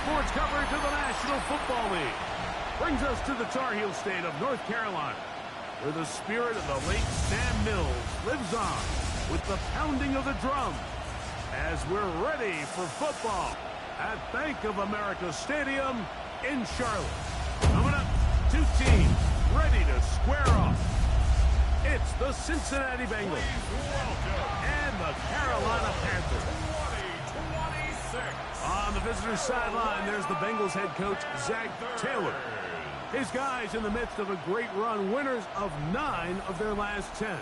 sports coverage of the National Football League brings us to the Tar Heel state of North Carolina, where the spirit of the late Sam Mills lives on with the pounding of the drum as we're ready for football at Bank of America Stadium in Charlotte. Coming up, two teams ready to square off. It's the Cincinnati Bengals and the Carolina Panthers. On the visitor's sideline, there's the Bengals head coach, Zach Taylor. His guys in the midst of a great run, winners of 9 of their last 10.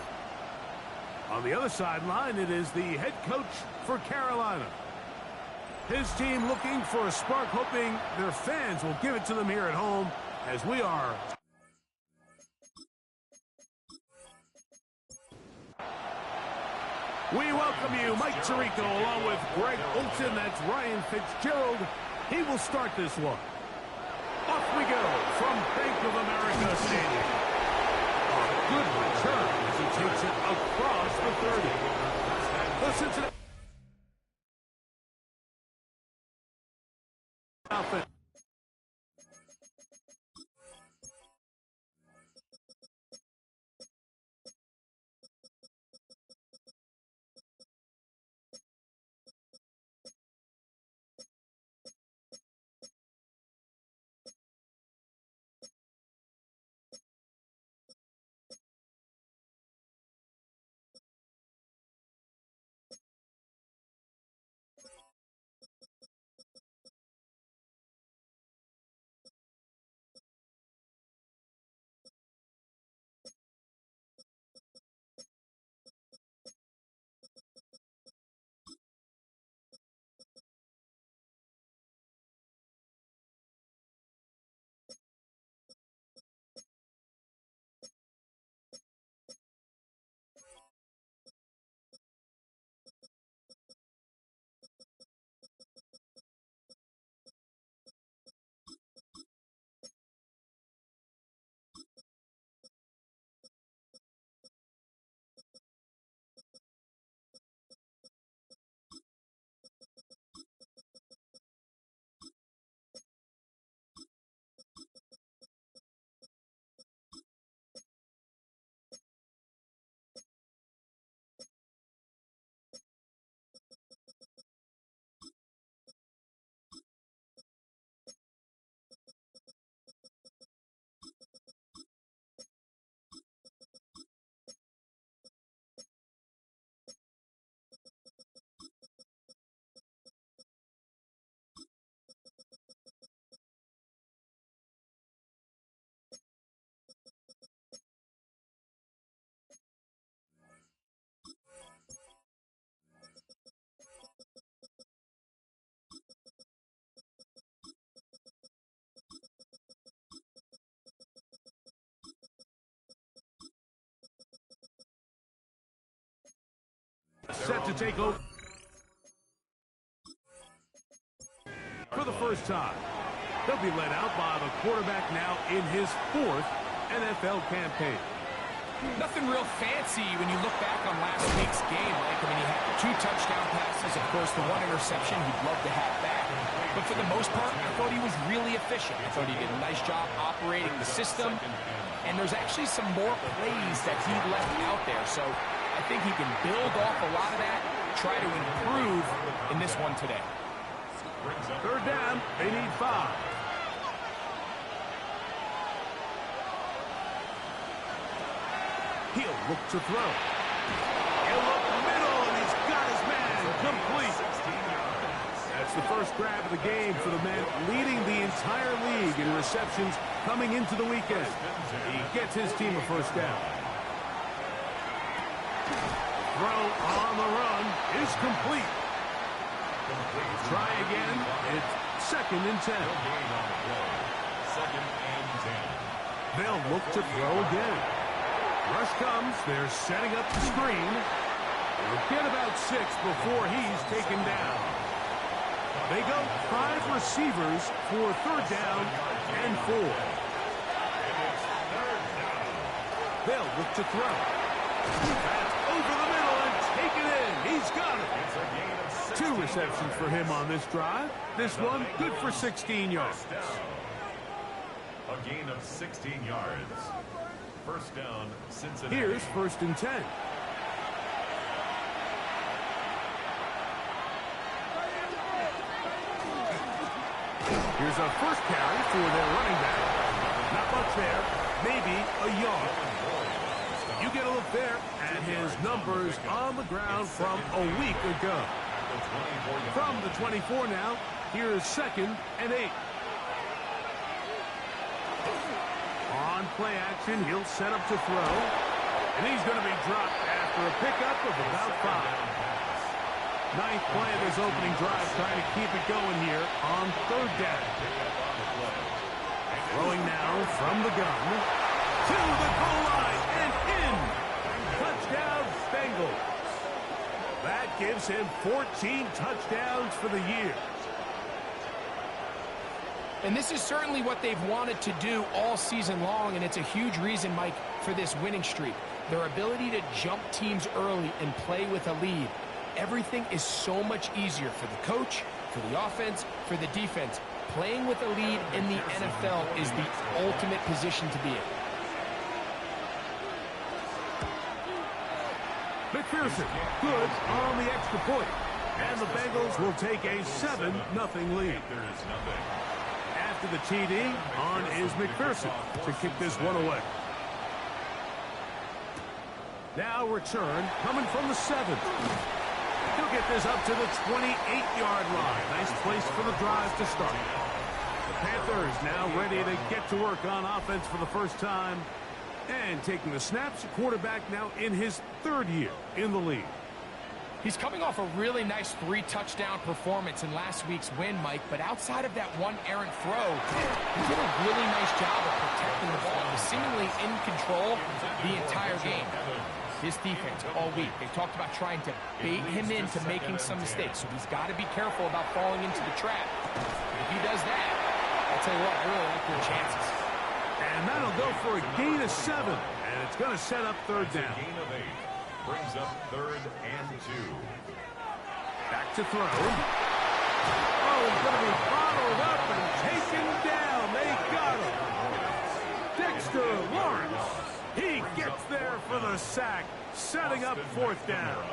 On the other sideline, it is the head coach for Carolina. His team looking for a spark, hoping their fans will give it to them here at home, as we are. We welcome you, Mike Tirico, along with Greg Olson. That's Ryan Fitzgerald. He will start this one. Off we go from Bank of America Stadium. A good return as he takes it across the 30. The Cincinnati offense. Set to take over for the first time. They'll be led out by the quarterback now in his 4th NFL campaign. Nothing real fancy when you look back on last week's game. He had 2 touchdown passes, of course, the 1 interception he'd love to have back. But for the most part, I thought he was really efficient. I thought he did a nice job operating the system. And there's actually some more plays that he left out there. So I think he can build off a lot of that, try to improve in this one today. 3rd down, they need 5. He'll look to throw. He'll look middle, and he's got his man complete. That's the first grab of the game for the man leading the entire league in receptions coming into the weekend. He gets his team a first down. Throw on the run is complete. Try again. It's 2nd and 10. They'll look to throw again. Rush comes. They're setting up the screen. They'll get about 6 before he's taken down. They go 5 receivers for 3rd down and 4. They'll look to throw. That's over the middle and taken in. He's got it. It's a gain of 2 receptions for him on this drive. This one good for 16 yards. A gain of 16 yards. First down, Cincinnati. Here's 1st and 10. Here's a first carry for their running back. Not much there. Maybe a yard. You get a look there at his numbers on the ground from a week ago. From the 24 now, here's 2nd and 8. On play action, he'll set up to throw. And he's going to be dropped after a pickup of about 5. 9th play of this opening drive, trying to keep it going here on 3rd down. Throwing now from the gun to the goal line and in. Touchdown, Bengals. That gives him 14 touchdowns for the year. And this is certainly what they've wanted to do all season long, and it's a huge reason, Mike, for this winning streak. Their ability to jump teams early and play with a lead. Everything is so much easier for the coach, for the offense, for the defense. Playing with a lead in the NFL is the ultimate position to be in. McPherson, good on the extra point. And the Bengals will take a 7-0 lead. After the TD, on is McPherson to kick this one away. Now return coming from the 7. He'll get this up to the 28-yard line. Nice place for the drive to start. The Panthers now ready to get to work on offense for the first time. And taking the snaps, the quarterback now in his 3rd year in the league. He's coming off a really nice 3-touchdown performance in last week's win, Mike, but outside of that one errant throw, he did a really nice job of protecting the ball. He was seemingly in control the entire game. His defense all week, they talked about trying to bait him into making some mistakes, so he's got to be careful about falling into the trap. If he does that, I'll tell you what, I really like their chances. And that'll go for a gain of 7, and it's going to set up 3rd down. Gain of 8 brings up 3rd and 2. Back to throw. Oh, he's going to be bottled up and taken down. They got him. Dexter Lawrence. He gets there for the sack, setting up 4th down.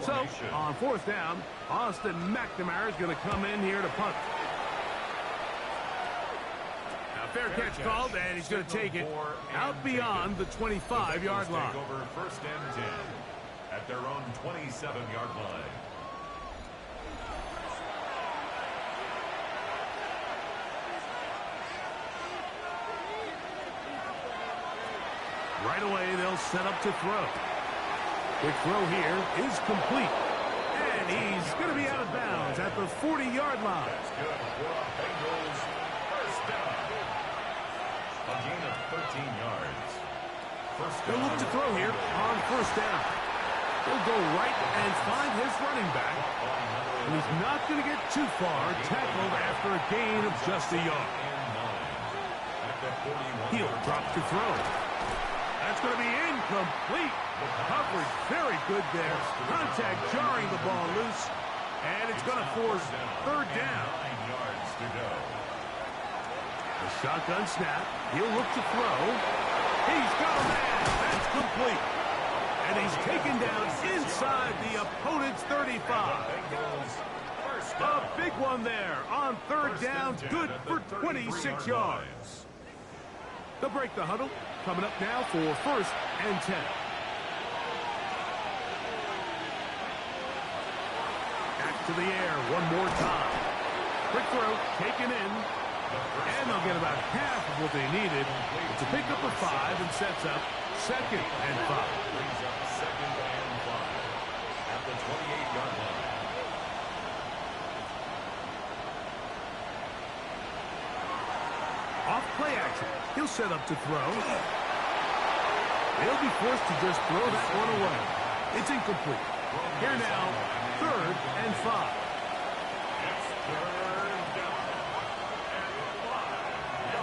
So, on 4th down, Austin McNamara is going to come in here to punt. Now, fair catch called, and he's going to take it out beyond the 25-yard line. Over 1st and 10 at their own 27-yard line. Right away, they'll set up to throw. Quick throw here is complete. And he's going to be out of bounds at the 40-yard line. That's good for a Bengals first down. A gain of 13 yards. First down. They'll look to throw here on 1st down. He'll go right and find his running back. And he's not going to get too far, tackled after a gain of just a yard. He'll drop to throw. That's going to be incomplete. The coverage very good there. Contact jarring the ball loose. And it's going to force 3rd down. 9 yards to go. The shotgun snap. He'll look to throw. He's got a man. That's complete. And he's taken down inside the opponent's 35. A big one there on 3rd down. Good for 26 yards. They'll break the huddle. Coming up now for 1st and 10. Back to the air one more time. Quick throw, taken in. And they'll get about half of what they needed. It's a pickup of 5 and sets up 2nd and 5. Brings up 2nd and 5 at the 28-yard line. Off play action. He'll set up to throw. He'll be forced to just throw that one away. It's incomplete. Here now, 3rd and 5.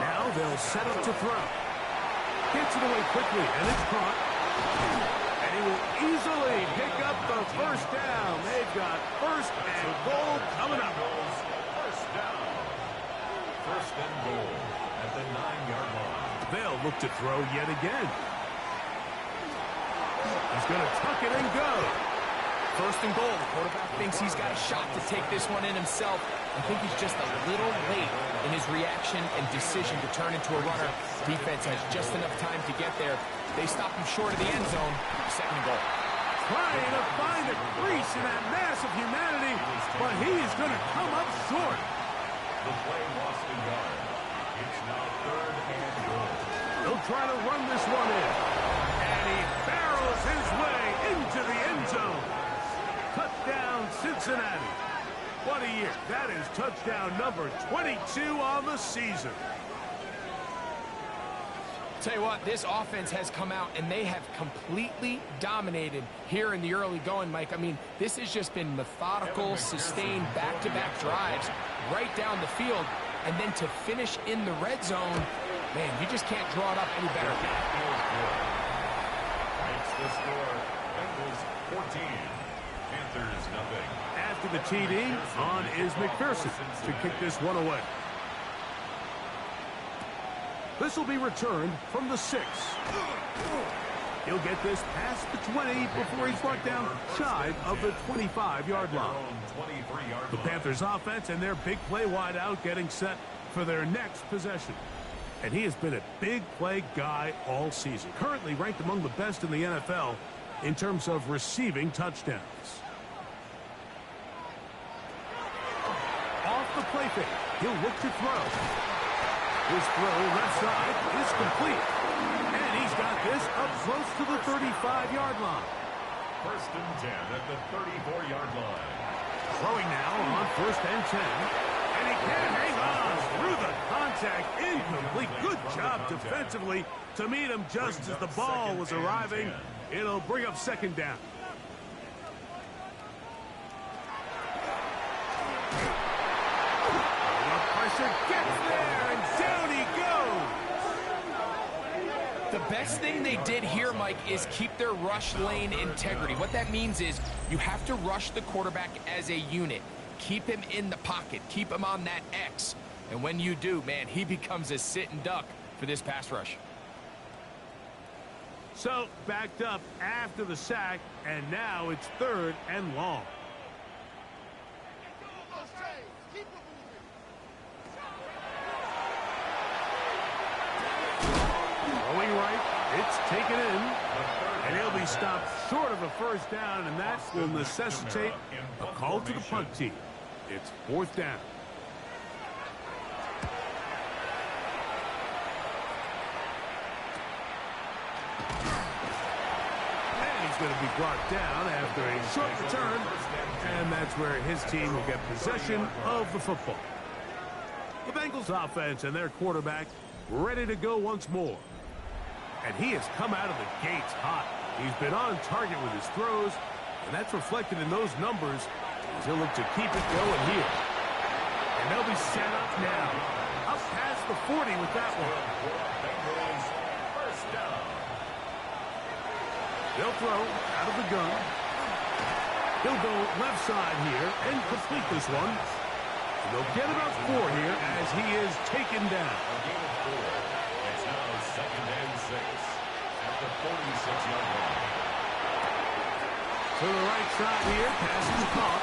Now they'll set up to throw. Gets it away quickly, and it's caught. And he will easily pick up the first down. They've got first and goal coming up. First down. First and goal at the 9-yard line. They'll look to throw yet again. He's going to tuck it and go. First and goal. The quarterback thinks he's got a shot to take this one in himself. I think he's just a little late in his reaction and decision to turn into a runner. Defense has just enough time to get there. They stop him short of the end zone. Second and goal. Trying to find a crease in that mass of humanity, but he is going to come up short. The play lost a yard. It's now third and goal. He'll try to run this one in. And he barrels his way into the end zone. Touchdown, Cincinnati. What a year. That is touchdown number 22 on the season. Tell you what, this offense has come out and they have completely dominated here in the early going, Mike. I mean, this has just been methodical, sustained, back-to-back drives right down the field. And then to finish in the red zone, man, you just can't draw it up any better. Makes the score. Bengals 14. Panthers nothing. After the TD, on is McPherson to kick this one away. This will be returned from the 6. He'll get this past the 20 before he's brought down shy of the 25-yard line. The Panthers offense and their big play wide out getting set for their next possession. And he has been a big play guy all season. Currently ranked among the best in the NFL in terms of receiving touchdowns. Off the play fake, he'll look to throw. His throw left side is complete. And he's got this up close to the 35-yard line. First and 10 at the 34-yard line. Throwing now on first and 10. And he can hang on through the contact. Incomplete. Good job defensively to meet him just as the ball was arriving. It'll bring up second down. Pressure gets there, and down he goes. The best thing they did here, Mike, is keep their rush lane integrity. What that means is you have to rush the quarterback as a unit. Keep him in the pocket. Keep him on that X. And when you do, man, he becomes a sit and duck for this pass rush. So, backed up after the sack, and now it's third and long. Going right, it's taken in, and he'll be stopped short of a first down, and that will necessitate a call to the punt team. It's fourth down. And he's going to be brought down after a short return, and that's where his team will get possession of the football. The Bengals offense and their quarterback ready to go once more. And he has come out of the gates hot. He's been on target with his throws, and that's reflected in those numbers as he'll look to keep it going here. And they'll be set up now. Up past the 40 with that one. First down. They'll throw out of the gun. He'll go left side here and complete this one. And they'll get about 4 here as he is taken down. A gain of 4. It's now second and 6 at the 46-yard line. To the right side here, pass is caught.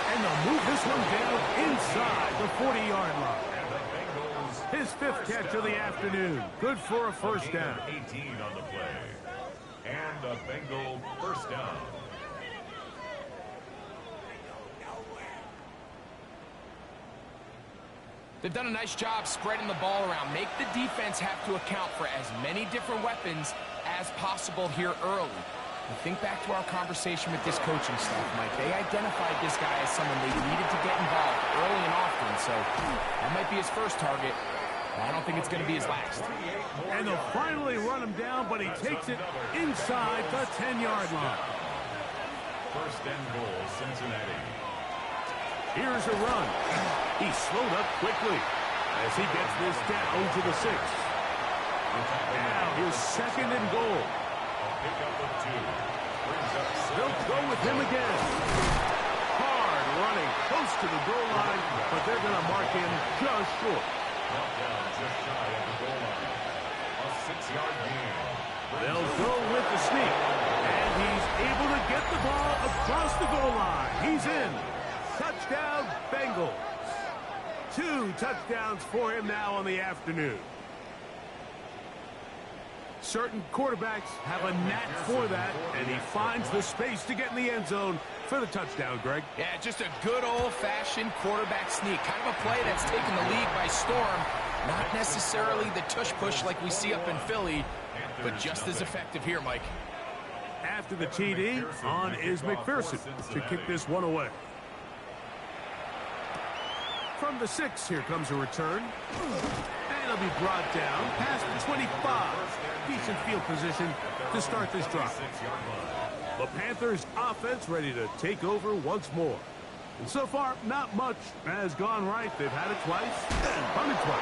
And they'll move this one down inside the 40-yard line. And the Bengals, His 5th catch of the afternoon. Good for a first down. 18 on the play. And a Bengal first down. They've done a nice job spreading the ball around. Make the defense have to account for as many different weapons as possible here early. And think back to our conversation with this coaching staff, Mike. They identified this guy as someone they needed to get involved early and often. So that might be his first target. I don't think it's going to be his last. And they'll finally run him down, but he takes it inside the 10-yard line. First and goal, Cincinnati. Here's a run. He slowed up quickly as he gets this down to the 6. Now here's second and goal. pickup of 2. Brings up They'll go with him again. Hard running close to the goal line, but they're going to mark him just short. brought down just shy of the goal line. A 6-yard gain. They'll go with the sneak, and he's able to get the ball across the goal line. He's in. Touchdown, Bengals. 2 touchdowns for him now on the afternoon. Certain quarterbacks have a knack for that, and he finds the space to get in the end zone for the touchdown, Greg. Yeah, just a good old-fashioned quarterback sneak. Kind of a play that's taken the league by storm. Not necessarily the tush-push like we see up in Philly, but just as effective here, Mike. After the TD, on is McPherson to kick this one away. From the 6, here comes a return. And it'll be brought down past the 25. Decent field position to start this drive. The Panthers' offense ready to take over once more. And so far, not much has gone right. They've had it twice and punted twice.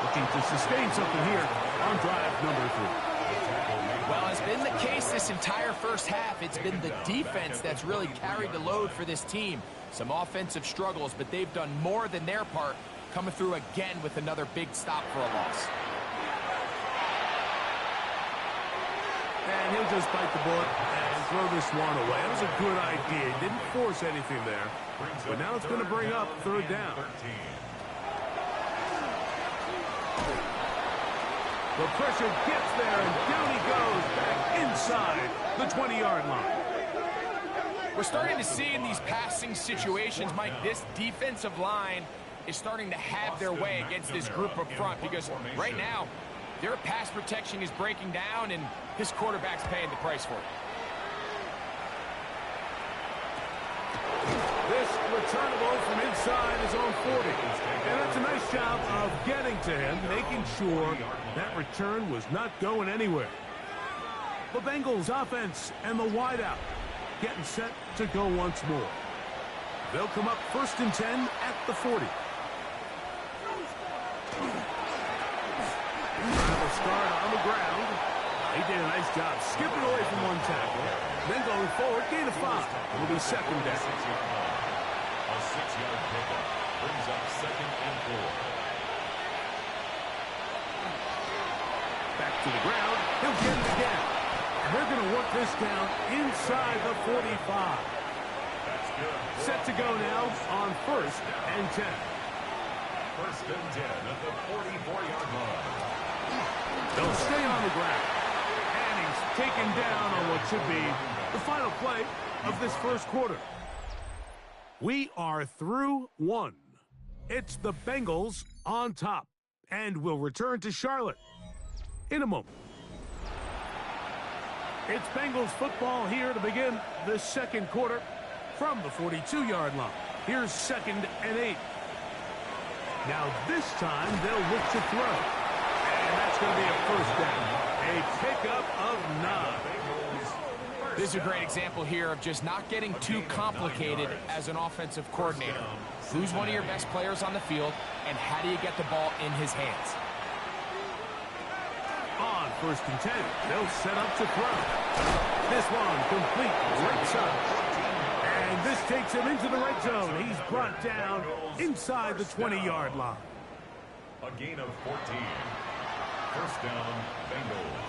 Looking to sustain something here on drive number 3. Well, it's been the case this entire first half. It's been the defense that's really carried the load for this team. Some offensive struggles, but they've done more than their part, coming through again with another big stop for a loss. And he'll just bite the bullet and throw this one away. That was a good idea. He didn't force anything there. But now it's going to bring up 3rd down. The pressure gets there, and down he goes back inside the 20-yard line. We're starting to see in these passing situations, Mike, this defensive line is starting to have their way against this group up front, because right now, their pass protection is breaking down, and this quarterback's paying the price for it. This returnable from inside is on 40. And that's a nice job of getting to him, making sure that return was not going anywhere. The Bengals offense and the wideout getting set to go once more. They'll come up 1st and 10 at the 40. Travel start on the ground. He did a nice job skipping away from one tackle. Then going forward, gain of 5. It'll be 2nd down. A 6-yard pickup brings up 2nd and 4. Back to the ground. He'll get it again. And they're going to work this down inside the 45. That's good. Set to go now on 1st and 10. 1st and 10 at the 44-yard line. They'll stay on the ground. And he's taken down on what should be the final play of this first quarter. We are through 1. It's the Bengals on top. And we'll return to Charlotte in a moment. It's Bengals football here to begin the 2nd quarter from the 42-yard line. Here's 2nd and 8. Now this time they'll look to throw. And that's going to be a 1st down. A pickup of 9. This is a great example here of just not getting too complicated as an offensive coordinator. Who's one of your best players on the field, and how do you get the ball in his hands? On 1st and 10, they'll set up to throw. This one complete, right side. And this takes him into the red zone. He's brought down inside the 20-yard line. A gain of 14. 1st down, Bengals.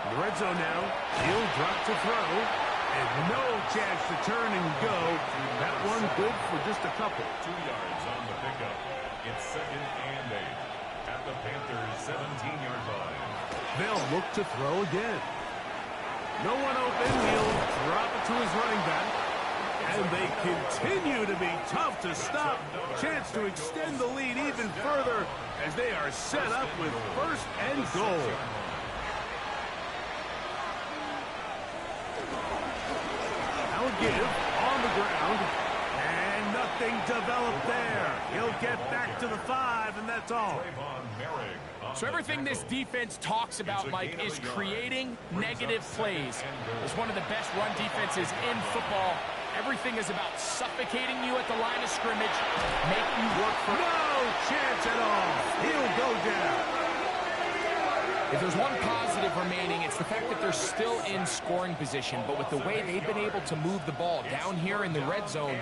In the red zone now, he'll drop to throw. And no chance to turn and go. That one good for just a couple. 2 yards on the pickup. It's 2nd and 8 at the Panthers' 17-yard line. They'll look to throw again. No one open. He'll drop it to his running back. And they continue to be tough to stop. Chance to extend the lead even further as they are set up with 1st and goal. Give on the ground, and nothing developed there. He'll get back to the 5, and that's all. So everything this defense talks about, Mike, is creating negative plays. It's one of the best run defenses in football, Everything is about suffocating you at the line of scrimmage, make you work for... No chance at all. He'll go down. If there's one positive remaining, it's the fact that they're still in scoring position. But with the way they've been able to move the ball down here in the red zone,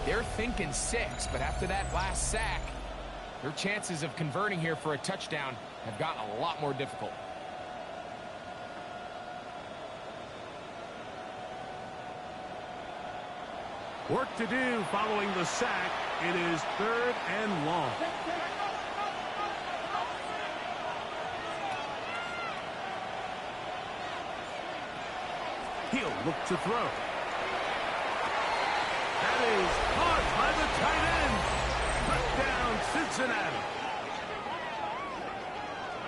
they're thinking 6. But after that last sack, their chances of converting here for a touchdown have gotten a lot more difficult. Work to do following the sack. It is 3rd and long. He'll look to throw. That is caught by the tight end. Touchdown, Cincinnati.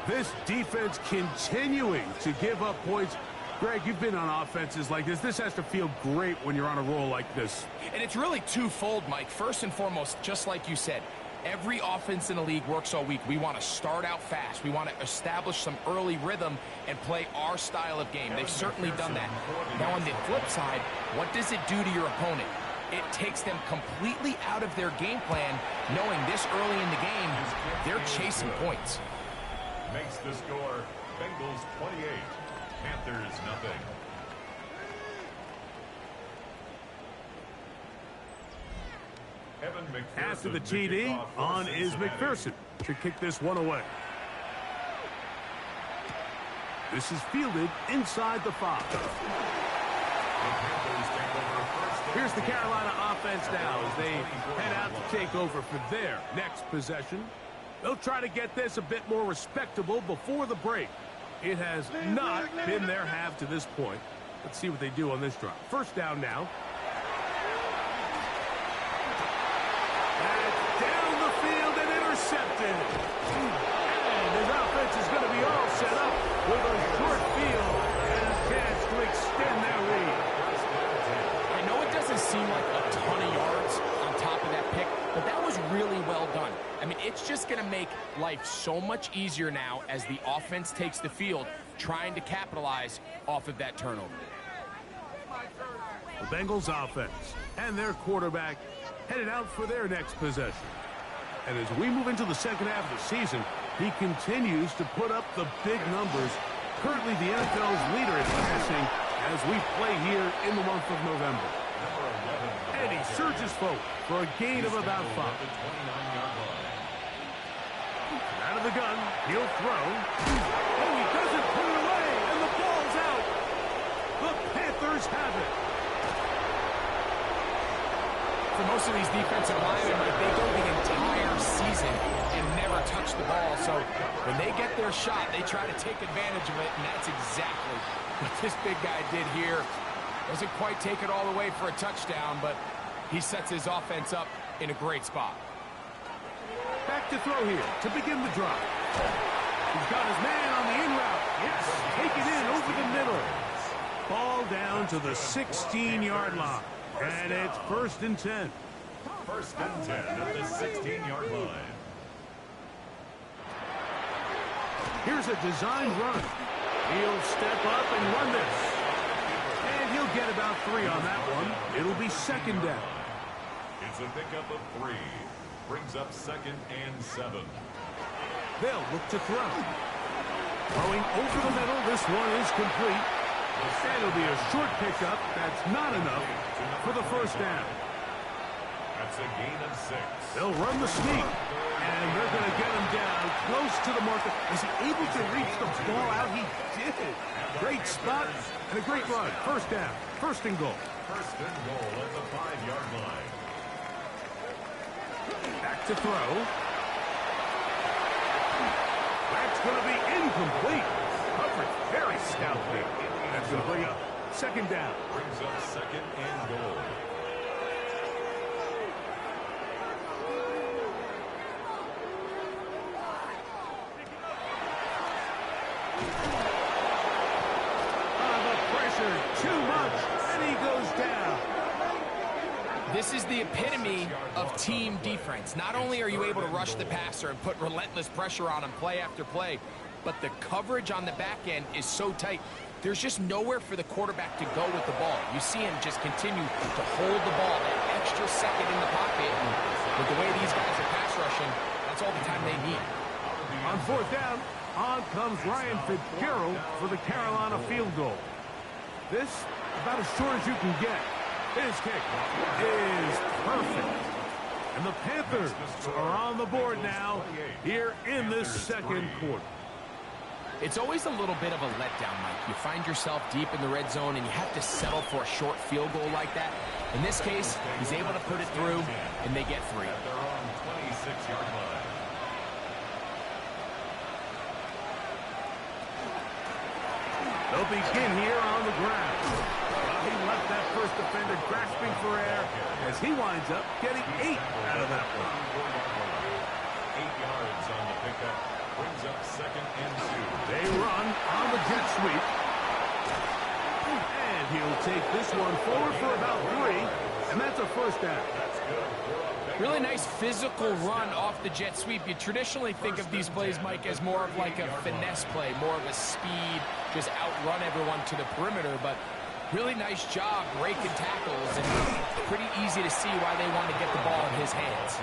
This defense continuing to give up points. Greg, you've been on offenses like this. This has to feel great when you're on a roll like this. And it's really twofold, Mike. First and foremost, just like you said, every offense in the league works all week. We want to start out fast. We want to establish some early rhythm and play our style of game. They've certainly done that. Now, on the flip side, what does it do to your opponent? It takes them completely out of their game plan, knowing this early in the game, they're chasing points. Makes the score Bengals 28, Panthers nothing. After the TD, on is McPherson to kick this one away. This is fielded inside the 5. Here's the Carolina offense now as they head out to take over for their next possession. They'll try to get this a bit more respectable before the break. It has not been their half to this point. Let's see what they do on this drive. First down now. Intercepted. And his offense is going to be all set up with a short field and a chance to extend their lead. I know it doesn't seem like a ton of yards on top of that pick, but that was really well done. I mean, it's just going to make life so much easier now as the offense takes the field, trying to capitalize off of that turnover. The Bengals offense and their quarterback headed out for their next possession. And as we move into the second half of the season, he continues to put up the big numbers. Currently the NFL's leader in passing as we play here in the month of November. And he surges forward for a gain of about 5. Out of the gun, he'll throw. Oh, he doesn't put it away, and the ball's out. The Panthers have it. For most of these defensive linemen, they go the entire season and never touch the ball. So when they get their shot, they try to take advantage of it, and that's exactly what this big guy did here. Doesn't quite take it all the way for a touchdown, but he sets his offense up in a great spot. Back to throw here to begin the drive. He's got his man on the in route. Yes, take it in over the middle. Ball down to the 16-yard line. And it's 1st and 10. 1st and 10 at the 16-yard line. Here's a designed run. He'll step up and run this. And he'll get about 3 on that one. It'll be 2nd down. It's a pickup of 3. Brings up 2nd and 7. They'll look to throw. Throwing over the middle. This one is complete. And it'll be a short pickup. That's not enough for the 1st down. That's a gain of 6. They'll run the sneak. And they're going to get him down close to the marker. Is he able to reach the ball out? He did. Great spot and a great run. 1st down. 1st and goal. 1st and goal at the 5-yard line. Back to throw. That's going to be incomplete. Covered very stoutly. That's going to bring up 2nd down. Brings up 2nd and goal. The pressure, too much, and he goes down. This is the epitome of team defense. Not only are you able to rush the passer and put relentless pressure on him play after play, but the coverage on the back end is so tight. there's just nowhere for the quarterback to go with the ball. You see him just continue to hold the ball that extra second in the pocket. And with the way these guys are pass rushing, that's all the time they need. On fourth down, on comes Ryan Fitzgerald for the Carolina field goal. This, about as short as you can get. His kick is perfect. And the Panthers are on the board now here in this second quarter. It's always a little bit of a letdown, Mike. You find yourself deep in the red zone, and you have to settle for a short field goal like that. In this case, he's able to put it through, and they get 3. At their own 26-yard line. They'll begin here on the ground. Well, he left that first defender grasping for air as he winds up getting 8 out of that one. 8 yards on the pickup. Brings up 2nd and 2. They run on the jet sweep. And he'll take this one forward for about 3. And that's a first down. Really nice physical run off the jet sweep. You traditionally think of these plays, Mike, as more of like a finesse play, more of a speed, just outrun everyone to the perimeter. But really nice job breaking tackles, and pretty easy to see why they want to get the ball in his hands.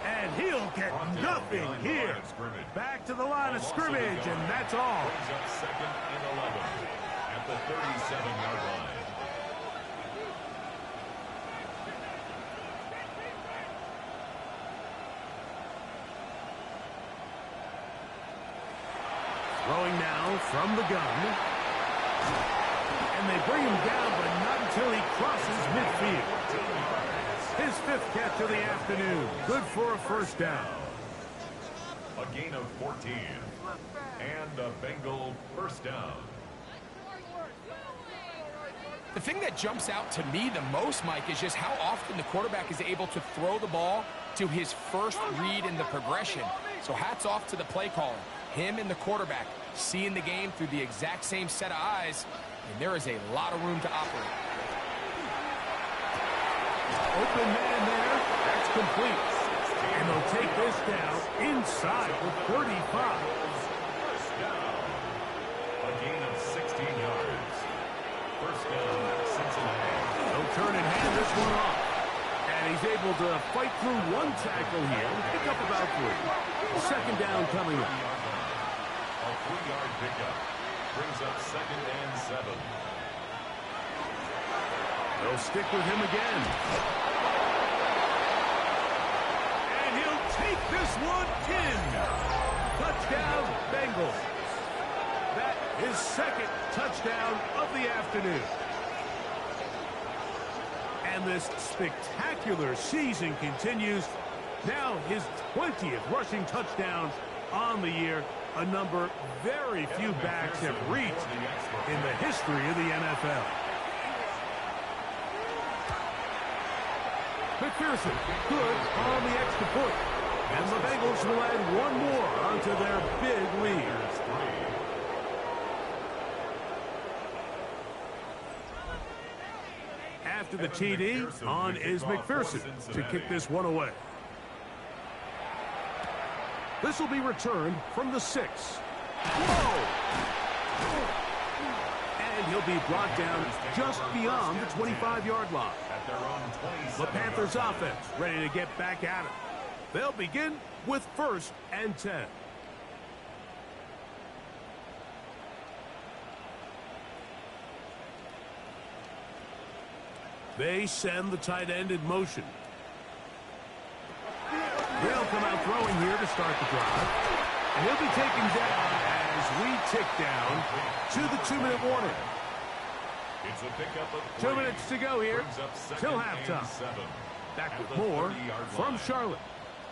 And he'll get nothing here. Back to the line of scrimmage, and that's all. Brings up 2nd and 11 at the 37-yard line. Throwing now from the gun. And they bring him down, but not until he crosses midfield. His 5th catch of the afternoon. Good for a first down. A gain of 14. And a Bengal first down. The thing that jumps out to me the most, Mike, is just how often the quarterback is able to throw the ball to his first read in the progression. So hats off to the play caller. Him and the quarterback seeing the game through the exact same set of eyes, and there is a lot of room to operate. Open man there. That's complete. And they'll take this down inside the 35. First down. A gain of 16 yards. First down, Cincinnati. They'll turn and hand this one off. And he's able to fight through one tackle here and pick up about 3. Second down coming up. A 3-yard pickup. Brings up 2nd and 7. They'll stick with him again. And he'll take this one in. Touchdown, Bengals. That is 2nd touchdown of the afternoon. And this spectacular season continues. Now his 20th rushing touchdown on the year, a number very few backs have reached in the history of the NFL. McPherson, good on the extra point. And the Bengals will add one more onto their big lead. After the TD, on is McPherson to kick this one away. This will be returned from the 6. Whoa! And he'll be brought down just beyond the 25-yard line. The Panthers offense ready to get back at it. They'll begin with 1st and 10. They send the tight end in motion. They'll come out throwing here to start the drive. And he'll be taken down as we tick down to the 2-minute warning. It's a pickup of 2 minutes to go here till halftime. Back with more from Charlotte.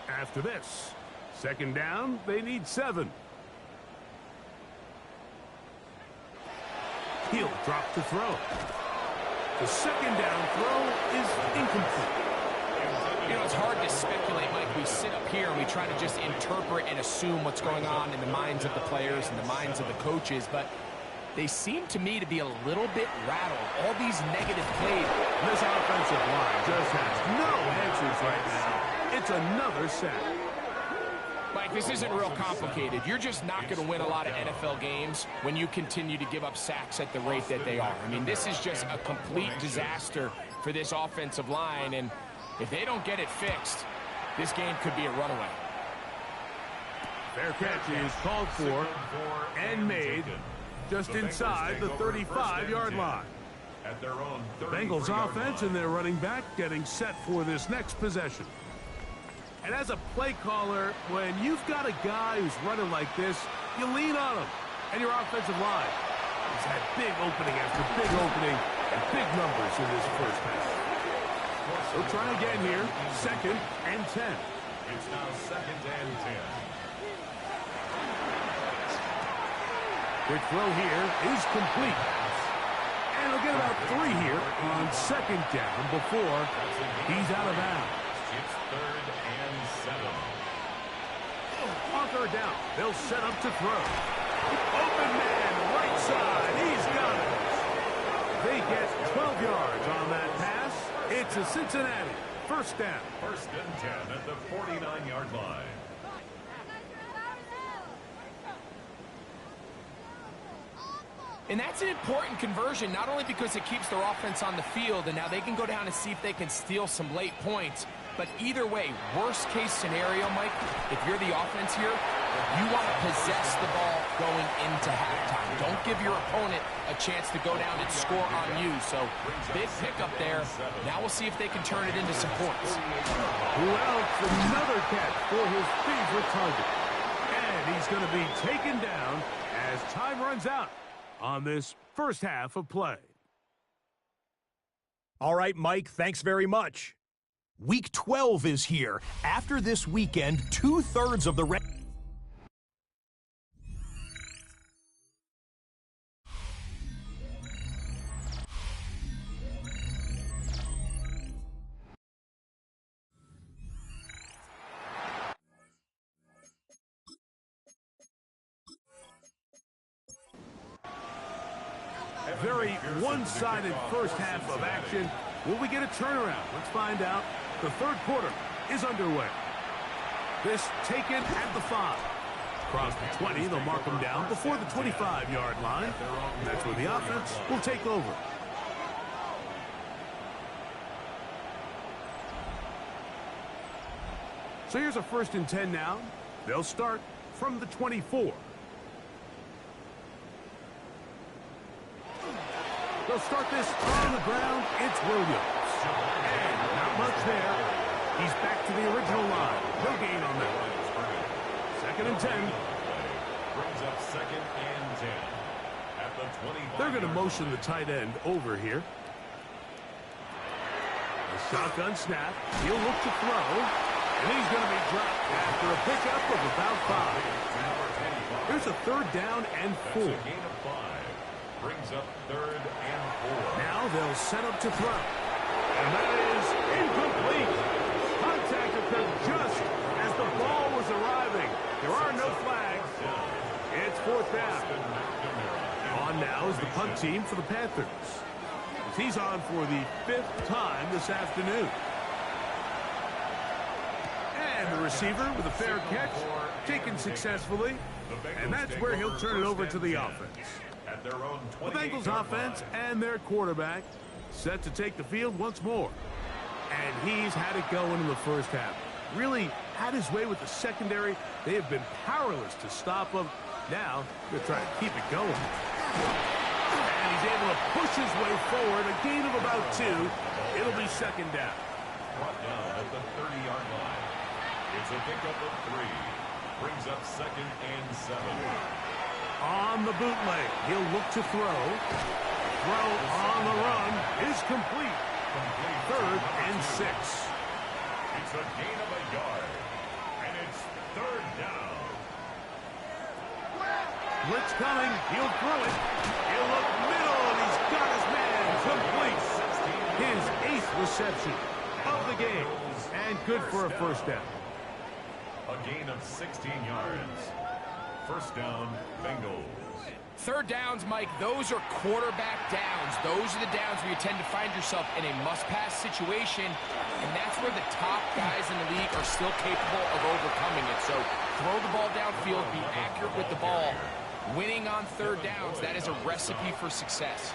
After this, 2nd down, they need 7. He'll drop to throw. The 2nd down throw is incomplete. You know, it's hard to speculate, Mike. We sit up here and we try to just interpret and assume what's going on in the minds of the players and the minds of the coaches, but they seem to me to be a little bit rattled. All these negative plays. This offensive line just has no answers right now. It's another sack. Mike, Mike, this isn't real complicated. You're just not going to win a lot of NFL games when you continue to give up sacks at the rate that they are. I mean, this is just a complete disaster for this offensive line, and if they don't get it fixed, this game could be a runaway. Fair catch is called for and made just inside the 35-yard line. The Bengals offense and their running back getting set for this next possession. And as a play caller, when you've got a guy who's running like this, you lean on him. And your offensive line has had big opening after big opening and big numbers in this first half. They'll try again here, 2nd and 10. It's now 2nd and 10. Quick throw here is complete. And he'll get about 3 here on 2nd down before he's out of bounds. It's 3rd and 7. On 3rd down, they'll set up to throw. Open man, right side, he's got it. They get 12 yards on that pass. It's a Cincinnati 1st down. 1st and 10 at the 49-yard line. And that's an important conversion, not only because it keeps their offense on the field, and now they can go down and see if they can steal some late points. But either way, worst-case scenario, Mike, if you're the offense here, you want to possess the ball going into halftime. Don't give your opponent a chance to go down and score on you. So, big pickup there. Now we'll see if they can turn it into some points. Well, another catch for his favorite target. And he's going to be taken down as time runs out on this first half of play. All right, Mike, thanks very much. Week 12 is here. After this weekend, 2/3 of the Very one-sided first half of action. Will we get a turnaround? Let's find out. The 3rd quarter is underway. This taken at the 5. Across the 20, they'll mark them down before the 25-yard line. And that's where the offense will take over. So here's a 1st and 10 now. They'll start from the 24. They'll start this on the ground. It's Williams. And not much there. He's back to the original line. No gain on that. 2nd and 10. Brings up 2nd and 10. At the 25. They're going to motion the tight end over here. A shotgun snap. He'll look to throw. And he's going to be dropped after a pickup of about 5. Here's a 3rd down and 4. That's a gain of 5. Brings up 3rd and 4. Now they'll set up to throw. And that is incomplete. Contact occurred just as the ball was arriving. There are no flags. It's 4th down. On now is the punt team for the Panthers. He's on for the 5th time this afternoon. And the receiver with a fair catch, taken successfully. And that's where he'll turn it over to the offense. The Bengals offense and their quarterback set to take the field once more. And he's had it going in the first half. Really had his way with the secondary. They have been powerless to stop him. Now they're trying to keep it going. And he's able to push his way forward. A gain of about 2. It'll be 2nd down. Brought down at the 30-yard line. It's a pickup of 3. Brings up 2nd and 7. On the bootleg, he'll look to throw. Throw on the run is complete. 3rd and 6. It's a gain of a yard. And it's 3rd down. Blitz coming. He'll throw it. He'll look middle, and he's got his man complete. His 8th reception of the game. And good for a 1st down. A gain of 16 yards. 1st down, Bengals. 3rd downs, Mike, those are quarterback downs. Those are the downs where you tend to find yourself in a must-pass situation, and that's where the top guys in the league are still capable of overcoming it. So throw the ball downfield, be accurate with the ball. Winning on third downs, that is a recipe for success.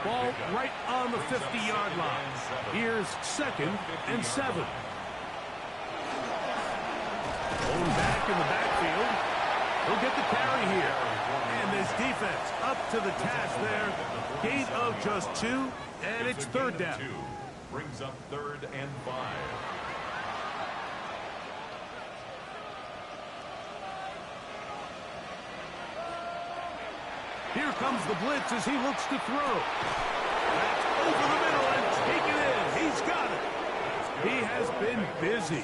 Ball right on the 50-yard line. Here's 2nd and 7. Going back in the backfield. He'll get the carry here. And this defense up to the task there. Gain of just 2, and it's third down. Brings up 3rd and 5. Here comes the blitz as he looks to throw. That's over the middle and taken in. He's got it. He has been busy.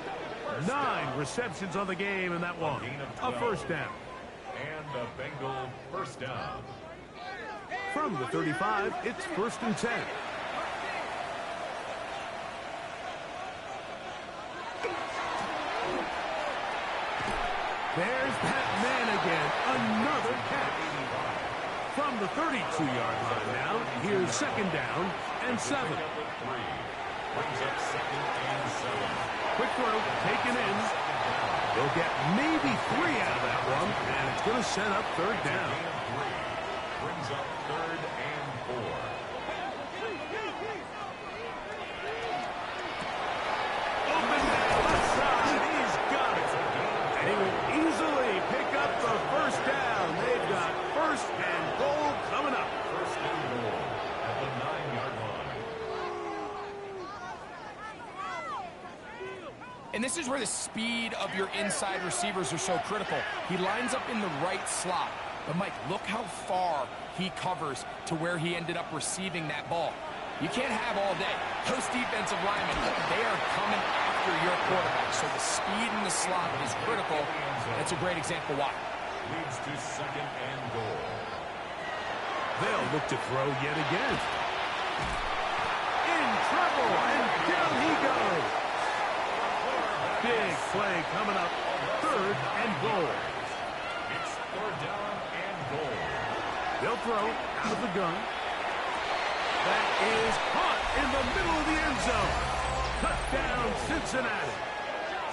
9 receptions on the game, and that one, a first down. And a Bengal first down. From the 35, it's 1st and 10. There's that man again. Another catch. From the 32-yard line now, here's 2nd down and 7. Brings up 2nd and 7. Quick throw, taken in. He'll get maybe 3 out of that one, and it's going to set up third down. Brings up 3rd and 4. Open down left side. He's got it. And he will easily pick up the first down. They've got 1st and goal coming up. 1st and goal at the 9-yard line. And this is where the speed of your inside receivers are so critical. He lines up in the right slot. But, Mike, look how far he covers to where he ended up receiving that ball. You can't have all day. Those defensive linemen, they are coming after your quarterback. So the speed in the slot is critical. That's a great example why. Leads to 2nd and goal. They'll look to throw yet again. In trouble, and down he goes. Big play coming up. 3rd and goal. It's 3rd down and goal. They'll throw out of the gun. That is caught in the middle of the end zone. Touchdown, Cincinnati.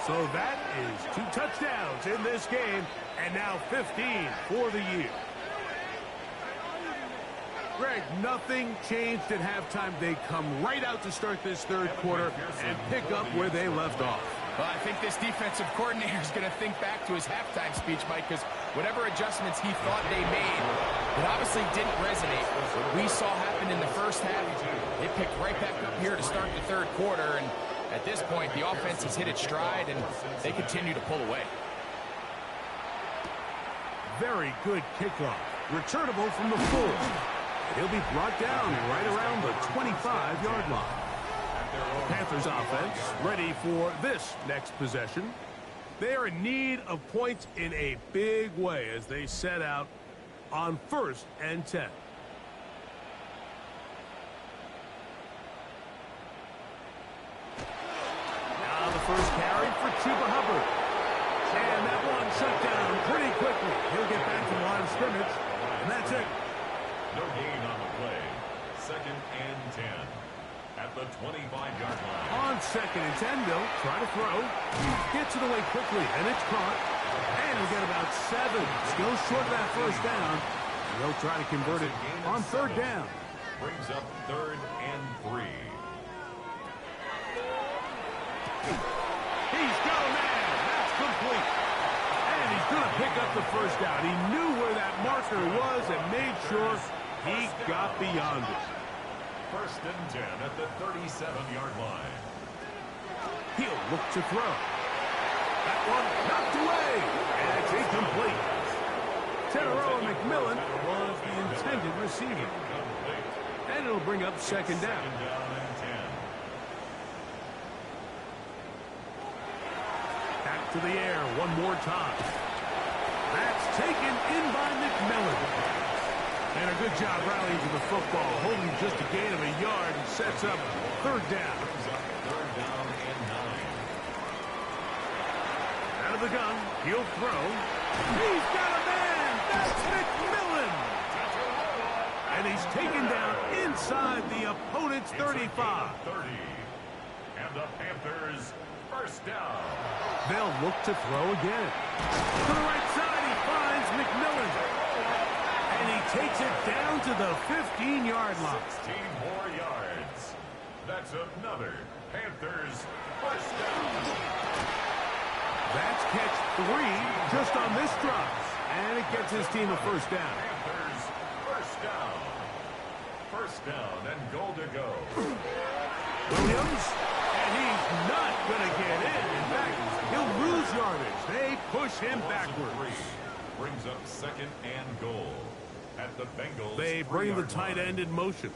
So that is 2 touchdowns in this game, and now 15 for the year. Greg, nothing changed at halftime. They come right out to start this third quarter and pick up where they left off. Well, I think this defensive coordinator is going to think back to his halftime speech, Mike, because whatever adjustments he thought they made, it obviously didn't resonate. What we saw happen in the first half, they picked right back up here to start the third quarter, and at this point, the offense has hit its stride, and they continue to pull away. Very good kickoff. Returnable from the 4. He'll be brought down right around the 25-yard line. Panthers offense ready for this next possession. They are in need of points in a big way as they set out on 1st and 10. Now the first carry for Chuba Hubbard. And that one shut down pretty quickly. He'll get back to the line of scrimmage, and that's it. No gain on the play. 2nd and 10. At the 25-yard line. On 2nd and 10, they'll try to throw. Gets it away quickly, and it's caught. And he'll get about 7. Still short of that first down. And they'll try to convert it on 3rd down. Brings up 3rd and 3. He's got a man. That's complete. And he's going to pick up the first down. He knew where that marker was and made sure he got beyond it. 1st and 10 at the 37-yard line. He'll look to throw. That one knocked away. And it's incomplete. Teteroa McMillan was the intended receiver. And it'll bring up 2nd down. 2nd down and 10. Back to the air one more time. That's taken in by McMillan. And a good job rallying to the football, holding just a gain of a yard and sets up 3rd down. 3rd down and 9. Out of the gun, he'll throw. He's got a man! That's McMillan! And he's taken down inside the opponent's 35. 30. And the Panthers, first down. They'll look to throw again. To the right side, he finds McMillan. And he takes it down to the 15-yard line. 16 more yards. That's another Panthers first down. That's catch 3 just on this drive. And it gets his team a first down. Panthers first down. First down and goal to go. Williams, and he's not going to get in. In fact, he'll lose yardage. They push him backwards. Brings up second and goal at the Bengals. They bring the 3-yard tight line. end in motion.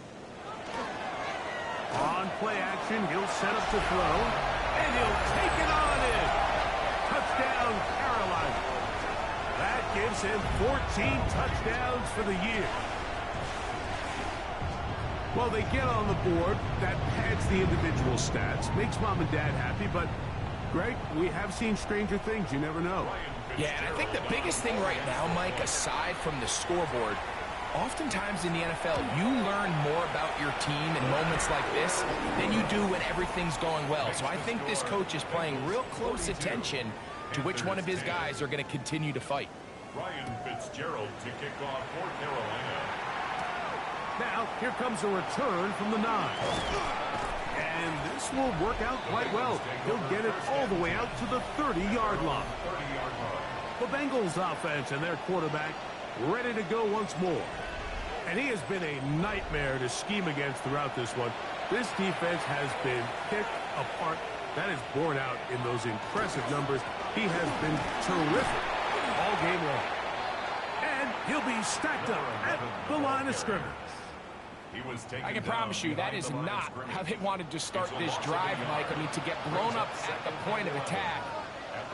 On play action, he'll set up to throw, and he'll take it on in. Touchdown, Carolina. That gives him 14 touchdowns for the year. Well, they get on the board. That pads the individual stats, makes mom and dad happy, but, Greg, we have seen stranger things. You never know. Yeah, and I think the biggest thing right now, Mike, aside from the scoreboard, oftentimes in the NFL, you learn more about your team in moments like this than you do when everything's going well. So I think this coach is paying real close attention to which one of his guys are going to continue to fight. Ryan Fitzgerald to kick off for Carolina. Now, here comes a return from the 9. And this will work out quite well. He'll get it all the way out to the 30-yard line. 30-yard line. The Bengals offense and their quarterback ready to go once more. And he has been a nightmare to scheme against throughout this one. This defense has been picked apart. That is borne out in those impressive numbers. He has been terrific all game long. And he'll be stacked up at the line of scrimmage. I can promise you that is not how they wanted to start this drive, Mike. I mean, to get blown up at the point of attack,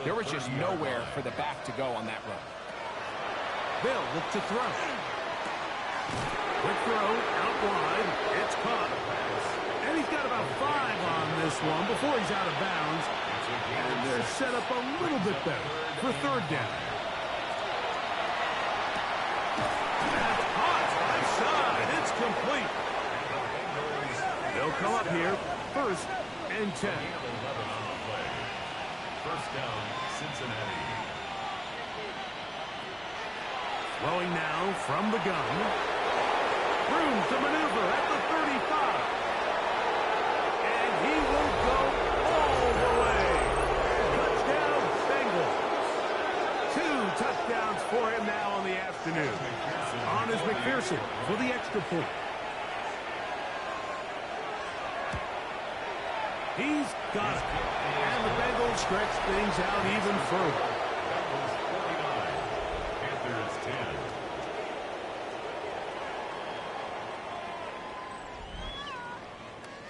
there was just nowhere for the back to go on that run. They'll look to throw. Quick throw, out wide. It's caught. And he's got about 5 on this one before he's out of bounds. And they're set up a little bit better for third down. That's caught. Left side. It's complete. They'll come up here. First and 10. First down, Cincinnati. Throwing now from the gun. Room to maneuver at the 35. And he will go all the way. Touchdown, Bengals. 2 touchdowns for him now on the afternoon. On is McPherson for the extra point. He's got it. And the Bengals stretch things out even further. Bengals 49, Panthers 10.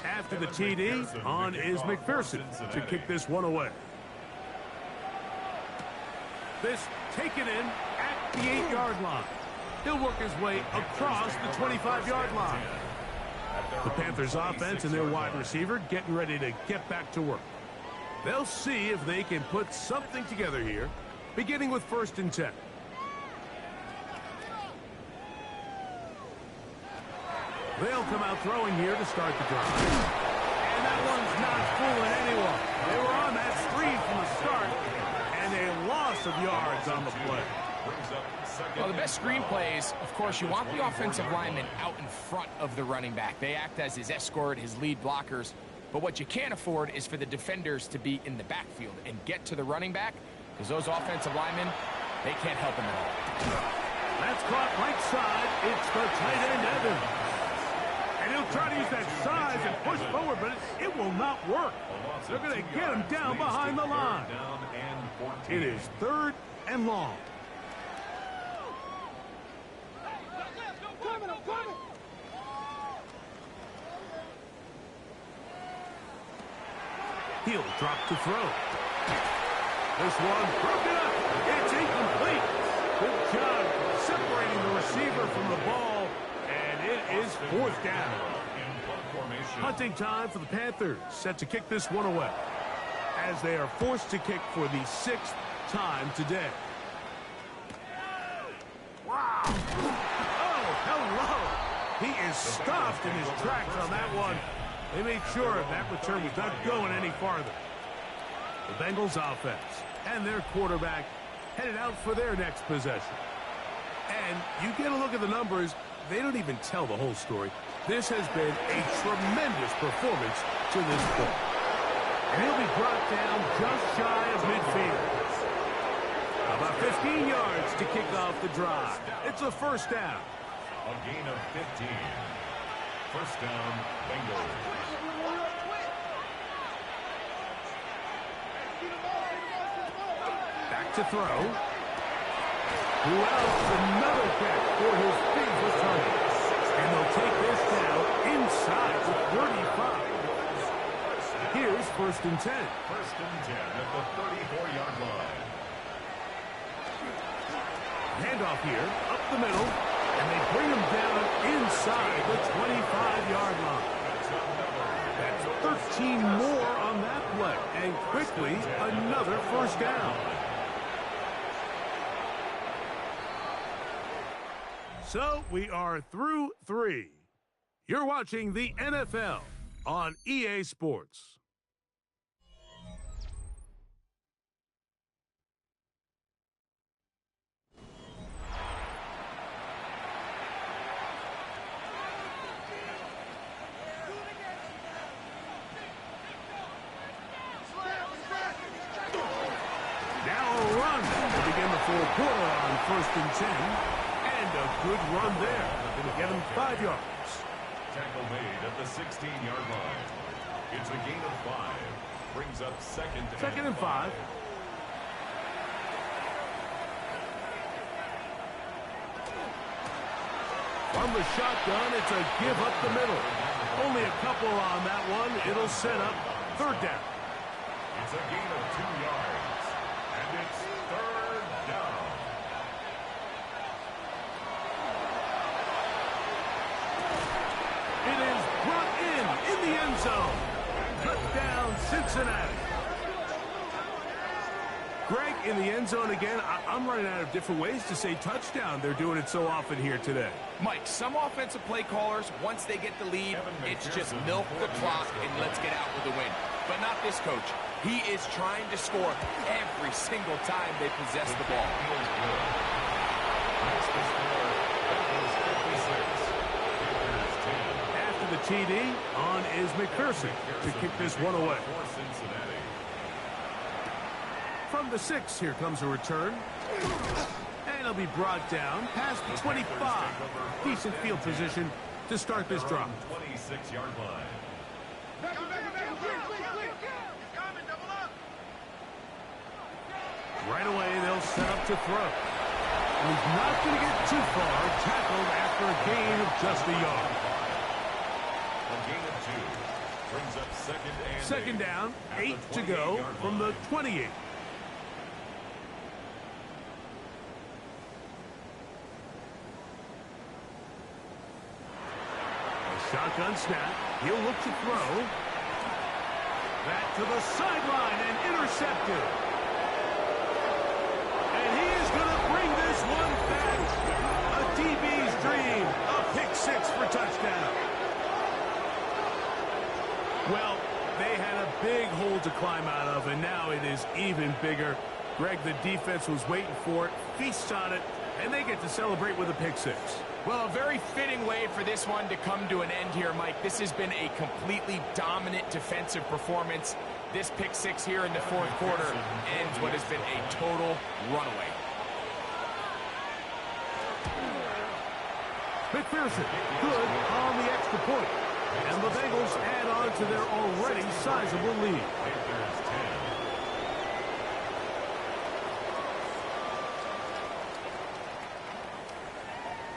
After the TD, on is McPherson to kick this one away. This taken in at the 8-yard line. He'll work his way across the 25-yard line. The Panthers offense and their wide receiver getting ready to get back to work. They'll see if they can put something together here, beginning with first and 10. They'll come out throwing here to start the drive. And that one's not fooling anyone. They were on that screen from the start, and a loss of yards on the play. Well, the best screen plays, of course, you want the offensive lineman out in front of the running back. They act as his escort, his lead blockers. But what you can't afford is for the defenders to be in the backfield and get to the running back, because those offensive linemen, they can't help him at all. That's caught right side. It's the tight end, Evans. And he'll try to use that size and push forward, but it will not work. They're going to get him down behind the line. It is third and long. He'll drop to throw. This one broken up. It's incomplete. Good job separating the receiver from the ball, and it is fourth down. Hunting time for the Panthers, set to kick this one away, as they are forced to kick for the 6th time today. Wow. Oh, hello. He is stopped in his tracks on that one. They made sure that return was not going any farther. The Bengals offense and their quarterback headed out for their next possession. And you get a look at the numbers, they don't even tell the whole story. This has been a tremendous performance to this point. And he'll be brought down just shy of midfield. About 15 yards to kick off the drive. It's a first down. A gain of 15. First down, Bengals. Back to throw. Who else? Another catch for his favorite target. And they'll take this down inside the 35. Here's first and 10. First and 10 at the 34-yard line. Handoff here, up the middle, and they bring him down inside the 25-yard line. That's 13 more on that play, and quickly another first down. So we are through 3. You're watching the NFL on EA Sports. Quarter on first and 10, and a good run there. They're going to get him 5 yards. Tackle made at the 16-yard line. It's a gain of 5. Brings up second and 5. From the shotgun, it's a give up the middle. Only a couple on that one. It'll set up third down. It's a gain of 2 yards, and it's third down. It is brought in the end zone. Touchdown, Cincinnati. Greg, in the end zone again. I'm running out of different ways to say touchdown. They're doing it so often here today. Mike, some offensive play callers, once they get the lead, it's just milk the clock and let's get out with a win. But not this coach. He is trying to score every single time they possess the ball. After the TD, on is McPherson to kick this one away. From the 6, here comes a return. And he'll be brought down past the 25. Decent field position to start this drive. 26-yard line. Right away, they'll set up to throw. He's not going to get too far. Tackled after a gain of just a yard. A gain of 2. Brings up second down, 8 to go from the 28. Shotgun snap. He'll look to throw. Back to the sideline and intercepted. And he is going to bring this one back. A DB's dream. A pick 6 for touchdown. Well, they had a big hole to climb out of, and now it is even bigger. Greg, the defense was waiting for it, feasts on it, and they get to celebrate with a pick 6. Well, a very fitting way for this one to come to an end here, Mike. This has been a completely dominant defensive performance. This pick 6 here in the fourth quarter ends what has been a total runaway. McPherson, good on the extra point. And the Bengals add on to their already sizable lead.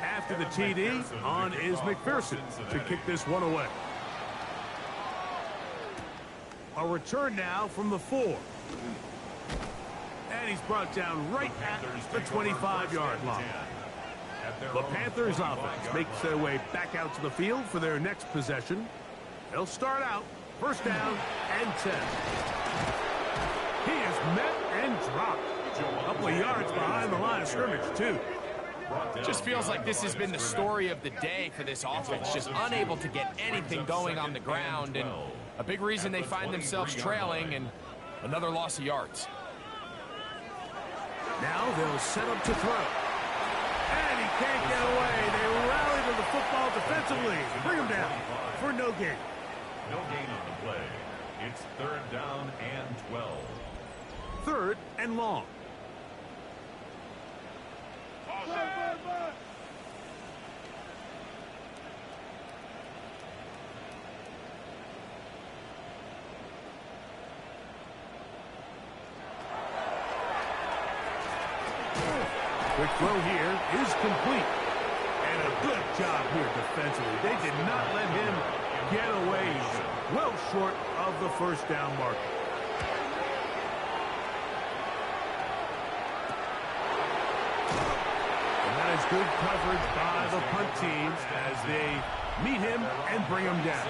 After the TD, on is McPherson to kick this one away. A return now from the 4. And he's brought down right at the 25-yard line. The Panthers offense makes their way back out to the field for their next possession. They'll start out first down and 10. He is met and dropped. A couple of yards behind the line of scrimmage, too. Just feels like this has been the story of the day for this offense, just unable to get anything going on the ground, and a big reason they find themselves trailing and another loss of yards. Now they'll set up to throw. And he can't get away. They rally to the football defensively. Bring him down for no gain. No gain on the play. It's 3rd down and 12. 3rd and long. Quick throw here is complete. And a good job here defensively. They did not let him get away. Well short of the 1st down mark. And that is good coverage by the punt teams as they meet him and bring him down.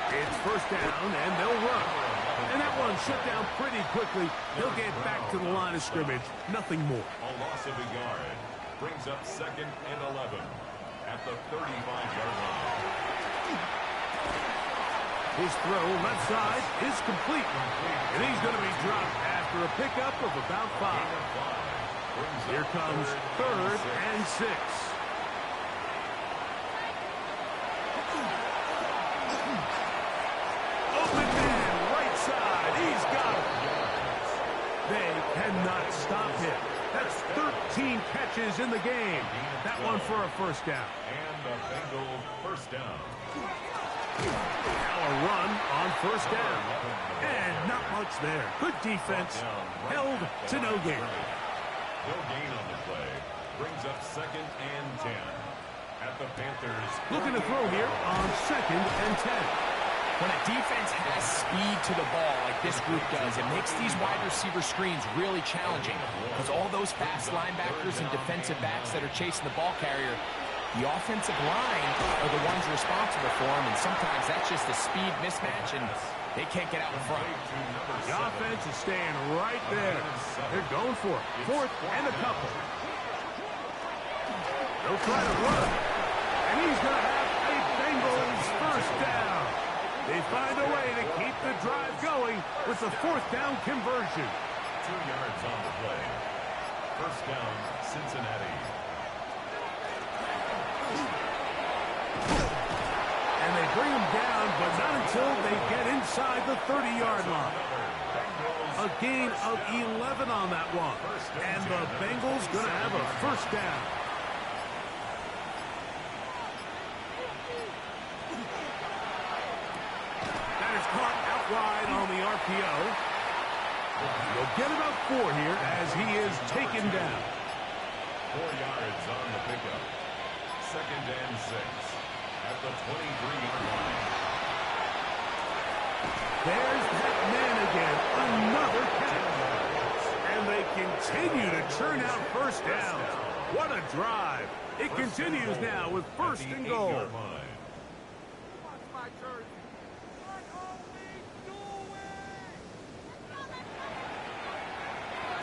It's 1st down, and they'll run. And that one shut down pretty quickly. He'll get back to the line of scrimmage. Nothing more. A loss of a yard brings up 2nd and 11 at the 35-yard line. His throw left side is complete. And he's going to be dropped after a pickup of about 5. Here comes 3rd and 6. They cannot stop him. That's 13 catches in the game. That one for a 1st down. And the Bengals 1st down. Now a run on 1st down. And not much there. Good defense. Held to no gain. No gain on the play. Brings up 2nd and 10. At the Panthers. Looking to throw here on 2nd and 10. When a defense has speed to the ball like this group does, it makes these wide receiver screens really challenging because all those fast linebackers and defensive backs that are chasing the ball carrier, the offensive line are the ones responsible for them, and sometimes that's just a speed mismatch, and they can't get out in front. The offense is staying right there. They're going for it. 4th and a couple. They'll try to run, and he's going to have a Bengals 1st down. They find a way to keep the drive going with the 4th down conversion. 2 yards on the play. 1st down, Cincinnati. And they bring him down, but not until they get inside the 30-yard line. A gain of 11 on that one. And the Bengals going to have a 1st down. Caught out wide on the RPO. He'll get about 4 here as he is taken down. 4 yards on the pickup. 2nd and 6 at the 23-yard line. There's that man again. Another catch. And they continue to churn out 1st down. What a drive. It continues now with 1st and goal.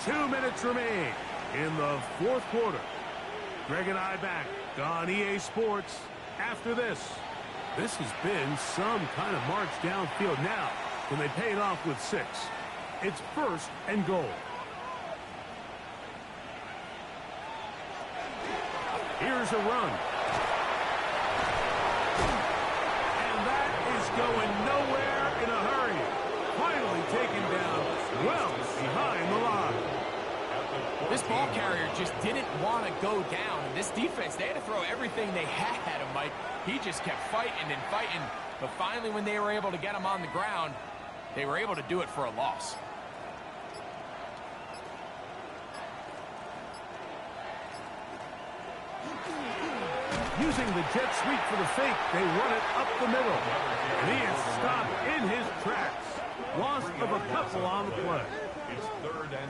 2 minutes remain in the 4th quarter. Greg and I back on EA Sports after this. This has been some kind of march downfield now. Can they pay it off with 6? It's 1st and goal. Here's a run. And that is going nowhere in a hurry. Finally taken down well behind the line. This ball carrier just didn't want to go down. And this defense, they had to throw everything they had at him, Mike. He just kept fighting and fighting. But finally, when they were able to get him on the ground, they were able to do it for a loss. Using the jet sweep for the fake, they run it up the middle. And he is stopped in his tracks. Loss of a couple on the play.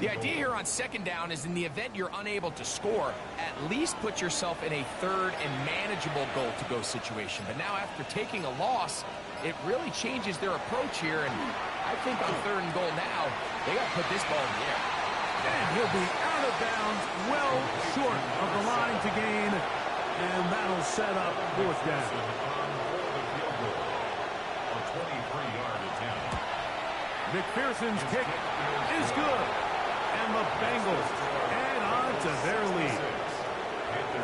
The idea here on 2nd down is in the event you're unable to score, at least put yourself in a 3rd and manageable goal-to-go situation. But now after taking a loss, it really changes their approach here, and I think on 3rd and goal now, they got to put this ball in the air. And he'll be out of bounds, well short of the line to gain, and that'll set up 4th down. A 23-yard attempt. McPherson's kick is good, and the Bengals add on to their lead.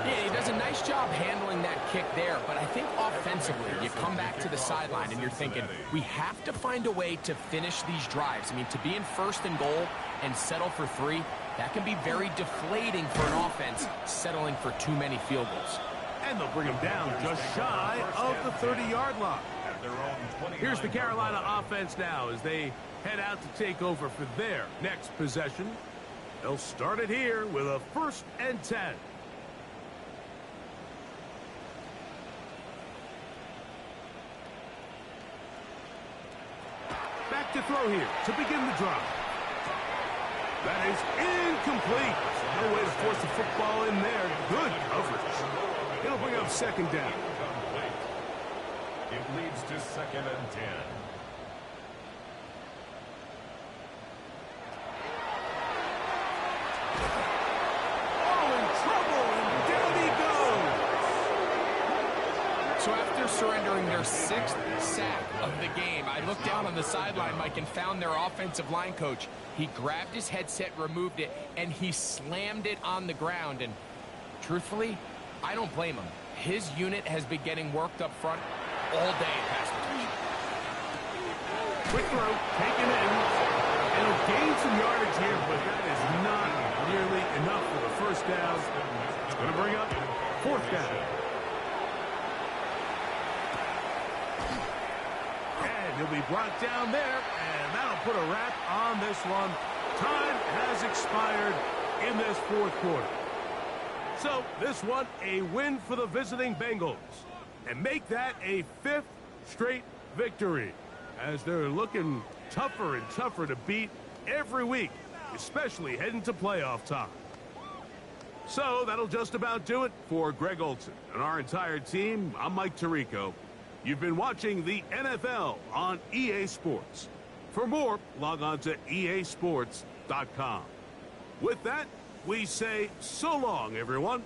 Yeah, he does a nice job handling that kick there, but I think offensively, you come back to the sideline and you're thinking, we have to find a way to finish these drives. I mean, to be in 1st and goal and settle for 3, that can be very deflating for an offense settling for too many field goals. And they'll bring him down just shy of the 30-yard line. Here's the Carolina offense now as they head out to take over for their next possession. They'll start it here with a 1st and 10. Back to throw here to begin the drive. That is incomplete. No way to force the football in there. Good coverage. It'll bring up 2nd down. It leads to 2nd and 10. So after surrendering their 6th sack of the game, I looked down on the sideline, Mike, and found their offensive line coach. He grabbed his headset, removed it, and he slammed it on the ground. And truthfully, I don't blame him. His unit has been getting worked up front all day in pass protection. Quick throw, taken in. And he'll gain some yardage here, but that is not nearly enough for the 1st down. It's going to bring up 4th down. He'll be brought down there, and that'll put a wrap on this one. Time has expired in this 4th quarter. So this one, a win for the visiting Bengals, and make that a 5th straight victory, as they're looking tougher and tougher to beat every week, especially heading to playoff time. So that'll just about do it for Greg Olson and our entire team. I'm Mike Tirico. You've been watching the NFL on EA Sports. For more, log on to easports.com. With that, we say so long, everyone.